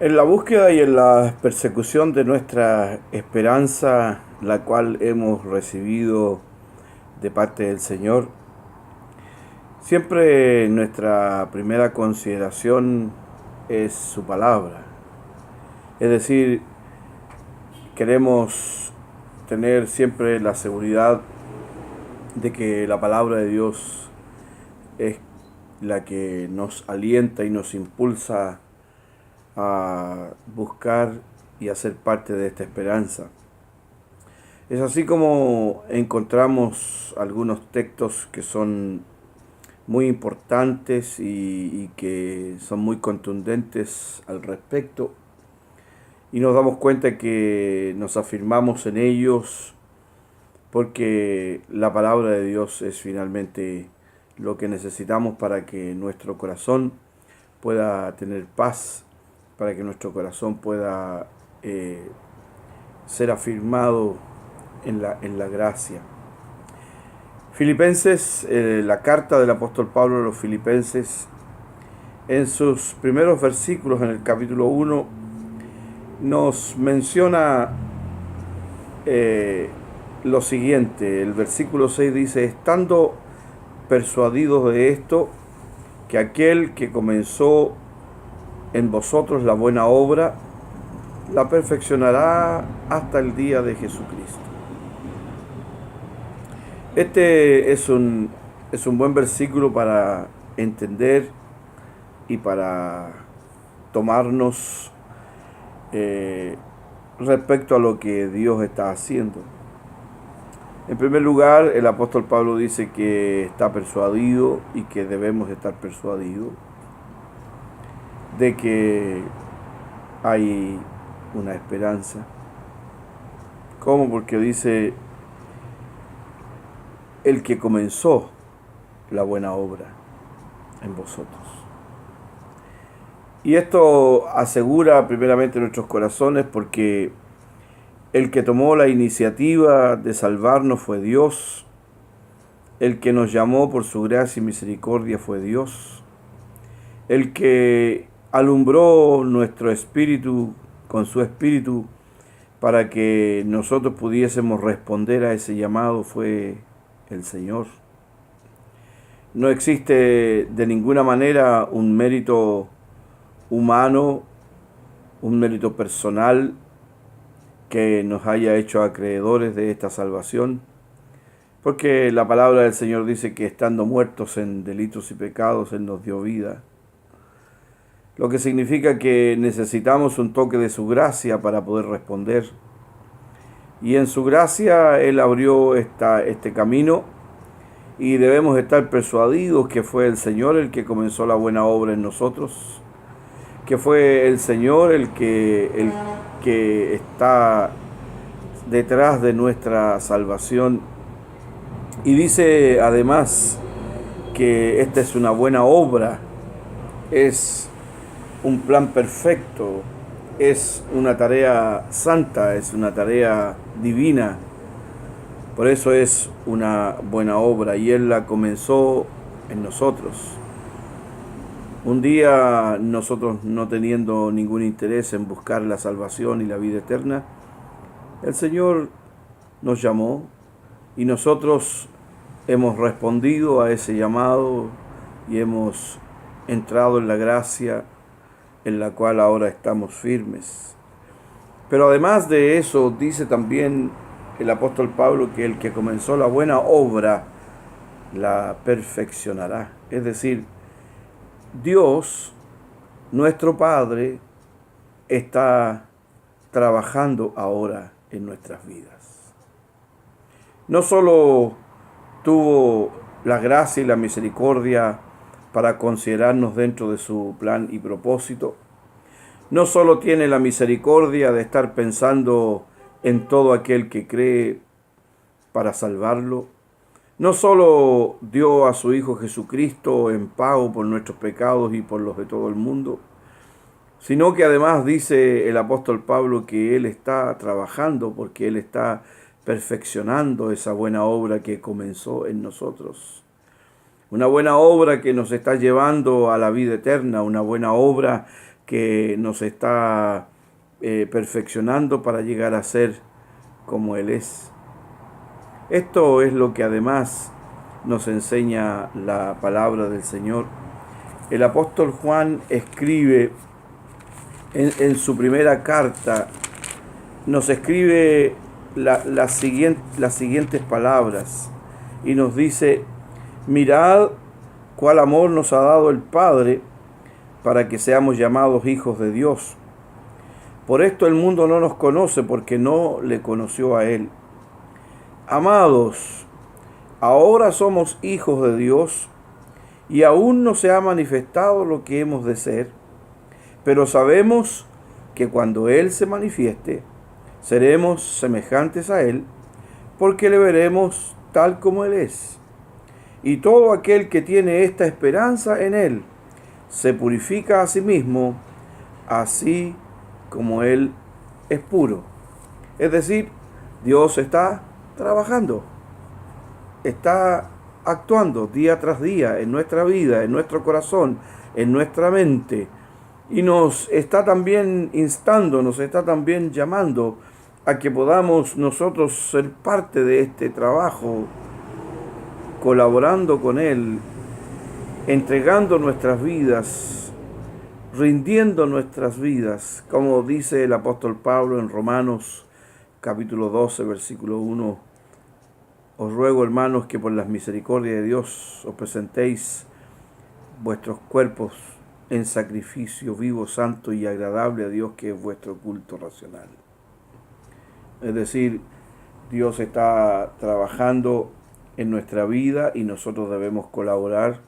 En la búsqueda y en la persecución de nuestra esperanza, la cual hemos recibido de parte del Señor, siempre nuestra primera consideración es su palabra. Es decir, queremos tener siempre la seguridad de que la palabra de Dios es la que nos alienta y nos impulsa a buscar y a ser parte de esta esperanza. Es así como encontramos algunos textos que son muy importantes y que son muy contundentes al respecto, y nos damos cuenta que nos afirmamos en ellos porque la palabra de Dios es finalmente lo que necesitamos para que nuestro corazón pueda tener paz, para que nuestro corazón pueda ser afirmado en la gracia. Filipenses, la carta del apóstol Pablo a los Filipenses, en sus primeros versículos, en el capítulo 1, nos menciona lo siguiente. El versículo 6 dice: estando persuadidos de esto, que aquel que comenzó en vosotros la buena obra, la perfeccionará hasta el día de Jesucristo. Este es un buen versículo para entender y para tomarnos respecto a lo que Dios está haciendo. En primer lugar, el apóstol Pablo dice que está persuadido y que debemos estar persuadidos de que hay una esperanza. ¿Cómo? Porque dice: el que comenzó la buena obra en vosotros. Y esto asegura primeramente nuestros corazones, porque el que tomó la iniciativa de salvarnos fue Dios. El que nos llamó por su gracia y misericordia fue Dios. El que alumbró nuestro espíritu con su espíritu para que nosotros pudiésemos responder a ese llamado fue el Señor. No existe de ninguna manera un mérito humano, un mérito personal que nos haya hecho acreedores de esta salvación, porque la palabra del Señor dice que estando muertos en delitos y pecados, Él nos dio vida. Lo que significa que necesitamos un toque de su gracia para poder responder. Y en su gracia Él abrió este camino, y debemos estar persuadidos que fue el Señor el que comenzó la buena obra en nosotros, que fue el Señor el que está detrás de nuestra salvación. Y dice además que esta es una buena obra, es un plan perfecto, es una tarea santa, es una tarea divina. Por eso es una buena obra, y Él la comenzó en nosotros. Un día, nosotros no teniendo ningún interés en buscar la salvación y la vida eterna, el Señor nos llamó, y nosotros hemos respondido a ese llamado y hemos entrado en la gracia en la cual ahora estamos firmes. Pero además de eso, dice también el apóstol Pablo que el que comenzó la buena obra la perfeccionará. Es decir, Dios, nuestro Padre, está trabajando ahora en nuestras vidas. No solo tuvo la gracia y la misericordia para considerarnos dentro de su plan y propósito, no solo tiene la misericordia de estar pensando en todo aquel que cree para salvarlo, no solo dio a su Hijo Jesucristo en pago por nuestros pecados y por los de todo el mundo, sino que además dice el apóstol Pablo que Él está trabajando, porque Él está perfeccionando esa buena obra que comenzó en nosotros. Una buena obra que nos está llevando a la vida eterna, una buena obra que nos está perfeccionando para llegar a ser como Él es. Esto es lo que además nos enseña la palabra del Señor. El apóstol Juan escribe en su primera carta, nos escribe las siguientes palabras y nos dice: mirad cuál amor nos ha dado el Padre para que seamos llamados hijos de Dios. Por esto el mundo no nos conoce, porque no le conoció a Él. Amados, ahora somos hijos de Dios y aún no se ha manifestado lo que hemos de ser, pero sabemos que cuando Él se manifieste, seremos semejantes a Él, porque le veremos tal como Él es. Y todo aquel que tiene esta esperanza en Él se purifica a sí mismo, así como Él es puro. Es decir, Dios está trabajando, está actuando día tras día en nuestra vida, en nuestro corazón, en nuestra mente, y nos está también instando, nos está también llamando a que podamos nosotros ser parte de este trabajo, colaborando con Él, entregando nuestras vidas, rindiendo nuestras vidas, como dice el apóstol Pablo en Romanos capítulo 12, versículo 1. Os ruego, hermanos, que por las misericordias de Dios os presentéis vuestros cuerpos en sacrificio vivo, santo y agradable a Dios, que es vuestro culto racional. Es decir, Dios está trabajando en nuestra vida y nosotros debemos colaborar,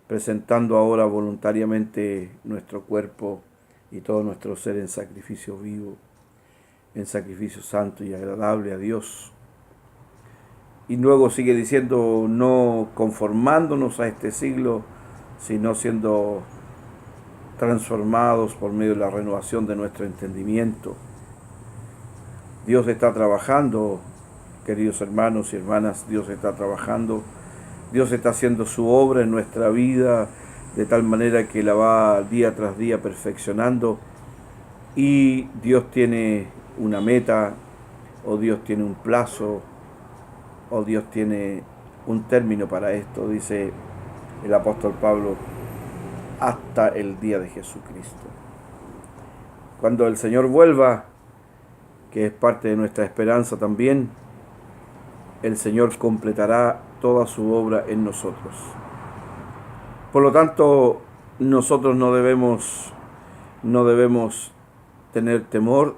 presentando ahora voluntariamente nuestro cuerpo y todo nuestro ser en sacrificio vivo, en sacrificio santo y agradable a Dios. Y luego sigue diciendo: no conformándonos a este siglo, sino siendo transformados por medio de la renovación de nuestro entendimiento. Dios está trabajando, queridos hermanos y hermanas, Dios está trabajando. Dios está haciendo su obra en nuestra vida de tal manera que la va día tras día perfeccionando, y Dios tiene una meta, o Dios tiene un plazo, o Dios tiene un término para esto, dice el apóstol Pablo, hasta el día de Jesucristo. Cuando el Señor vuelva, que es parte de nuestra esperanza también, el Señor completará toda su obra en nosotros. Por lo tanto, nosotros no debemos tener temor,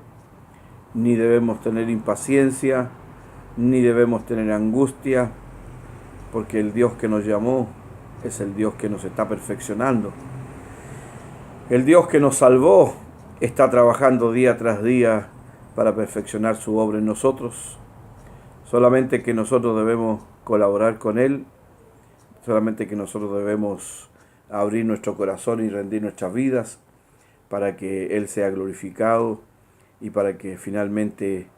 ni debemos tener impaciencia, ni debemos tener angustia, porque el Dios que nos llamó es el Dios que nos está perfeccionando. El Dios que nos salvó está trabajando día tras día para perfeccionar su obra en nosotros. Solamente que nosotros debemos colaborar con Él, solamente que nosotros debemos abrir nuestro corazón y rendir nuestras vidas para que Él sea glorificado y para que finalmente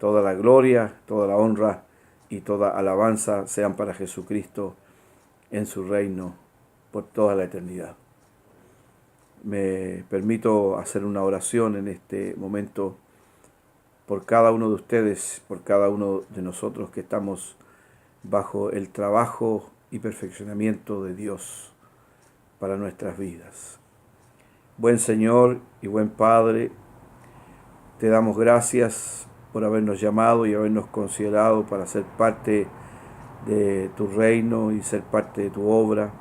toda la gloria, toda la honra y toda alabanza sean para Jesucristo en su reino por toda la eternidad. Me permito hacer una oración en este momento por cada uno de ustedes, por cada uno de nosotros que estamos bajo el trabajo y perfeccionamiento de Dios para nuestras vidas. Buen Señor y buen Padre, te damos gracias por habernos llamado y habernos considerado para ser parte de tu reino y ser parte de tu obra.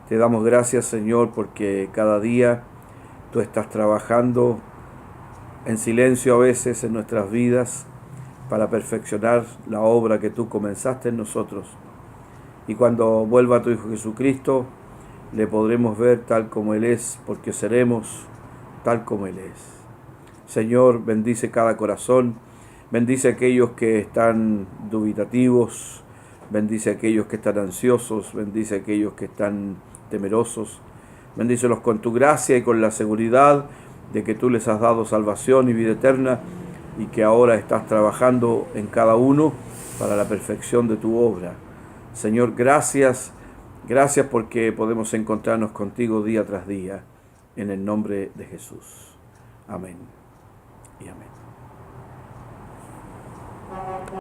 Te damos gracias, Señor, porque cada día tú estás trabajando en silencio a veces en nuestras vidas para perfeccionar la obra que tú comenzaste en nosotros. Y cuando vuelva tu Hijo Jesucristo, le podremos ver tal como Él es, porque seremos tal como Él es. Señor, bendice cada corazón, bendice a aquellos que están dubitativos, bendice a aquellos que están ansiosos, bendice a aquellos que están temerosos. Bendícelos con tu gracia y con la seguridad de que tú les has dado salvación y vida eterna, y que ahora estás trabajando en cada uno para la perfección de tu obra. Señor, gracias porque podemos encontrarnos contigo día tras día. en el nombre de Jesús. Amén y amén.